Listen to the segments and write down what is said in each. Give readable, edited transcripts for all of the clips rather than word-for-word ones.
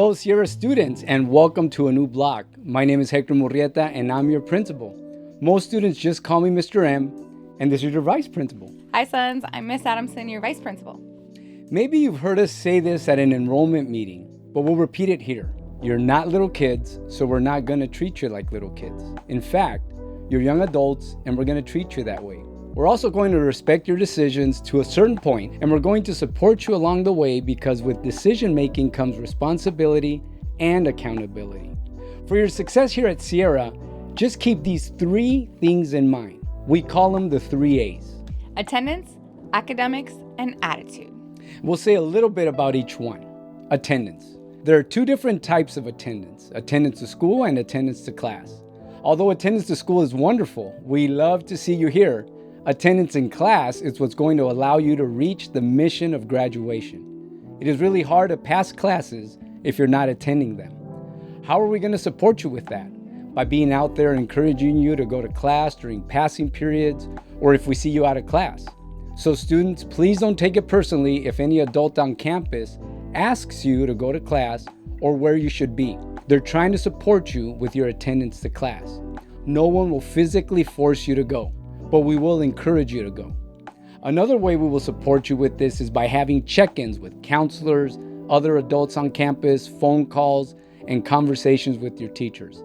Hello, Sierra students, and welcome to a new block. My name is Hector Murieta, and I'm your principal. Most students just call me Mr. M, and this is your vice principal. Hi, sons. I'm Miss Adamson, your vice principal. Maybe you've heard us say this at an enrollment meeting, but we'll repeat it here. You're not little kids, so we're not going to treat you like little kids. In fact, you're young adults, and we're going to treat you that way. We're also going to respect your decisions to a certain point, and we're going to support you along the way because with decision making comes responsibility and accountability. For your success here at Sierra, just keep these 3 things in mind. We call them the 3 A's. Attendance, academics, and attitude. We'll say a little bit about each one. Attendance. There are 2 different types of attendance to school and attendance to class. Although attendance to school is wonderful, we love to see you here. Attendance in class is what's going to allow you to reach the mission of graduation. It is really hard to pass classes if you're not attending them. How are we going to support you with that? By being out there encouraging you to go to class during passing periods, or if we see you out of class. So students, please don't take it personally if any adult on campus asks you to go to class or where you should be. They're trying to support you with your attendance to class. No one will physically force you to go, but we will encourage you to go. Another way we will support you with this is by having check-ins with counselors, other adults on campus, phone calls, and conversations with your teachers.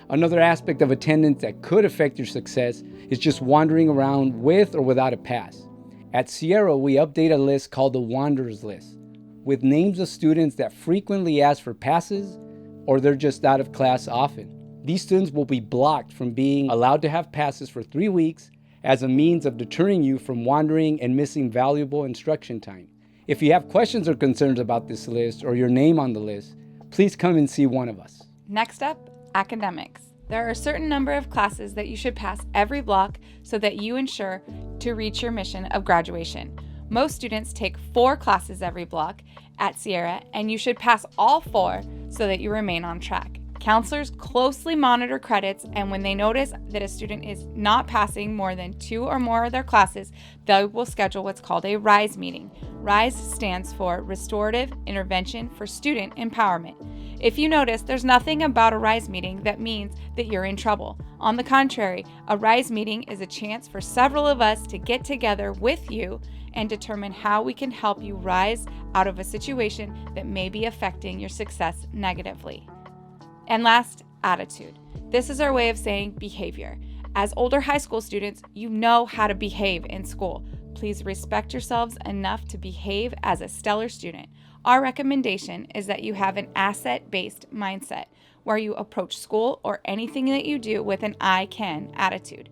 Another aspect of attendance that could affect your success is just wandering around with or without a pass. At Sierra, we update a list called the Wanderers List, with names of students that frequently ask for passes or they're just out of class often. These students will be blocked from being allowed to have passes for 3 weeks as a means of deterring you from wandering and missing valuable instruction time. If you have questions or concerns about this list or your name on the list, please come and see one of us. Next up, academics. There are a certain number of classes that you should pass every block so that you ensure to reach your mission of graduation. Most students take 4 classes every block at Sierra, and you should pass all 4 so that you remain on track. Counselors closely monitor credits, and when they notice that a student is not passing more than 2 or more of their classes, they will schedule what's called a RISE meeting. RISE stands for Restorative Intervention for Student Empowerment. If you notice, there's nothing about a RISE meeting that means that you're in trouble. On the contrary, a RISE meeting is a chance for several of us to get together with you and determine how we can help you rise out of a situation that may be affecting your success negatively. And last, attitude. This is our way of saying behavior. As older high school students, you know how to behave in school. Please respect yourselves enough to behave as a stellar student. Our recommendation is that you have an asset-based mindset where you approach school or anything that you do with an I can attitude.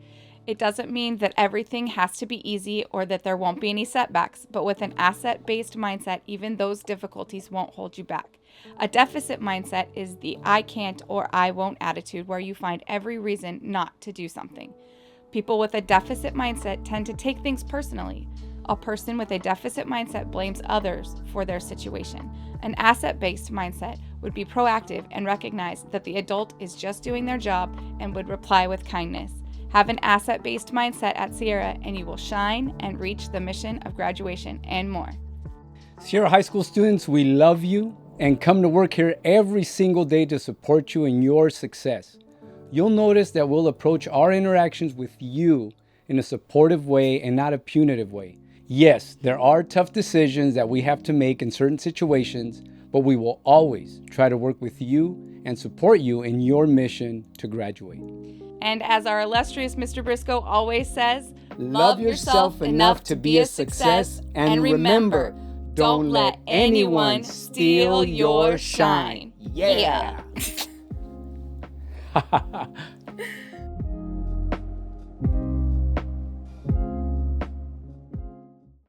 It doesn't mean that everything has to be easy or that there won't be any setbacks, but with an asset-based mindset, even those difficulties won't hold you back. A deficit mindset is the I can't or I won't attitude where you find every reason not to do something. People with a deficit mindset tend to take things personally. A person with a deficit mindset blames others for their situation. An asset-based mindset would be proactive and recognize that the adult is just doing their job and would reply with kindness. Have an asset-based mindset at Sierra and you will shine and reach the mission of graduation and more. Sierra High School students, we love you and come to work here every single day to support you in your success. You'll notice that we'll approach our interactions with you in a supportive way and not a punitive way. Yes, there are tough decisions that we have to make in certain situations, but we will always try to work with you and support you in your mission to graduate. And as our illustrious Mr. Briscoe always says, love yourself enough to be a success, and remember, don't let anyone steal your shine. Yeah.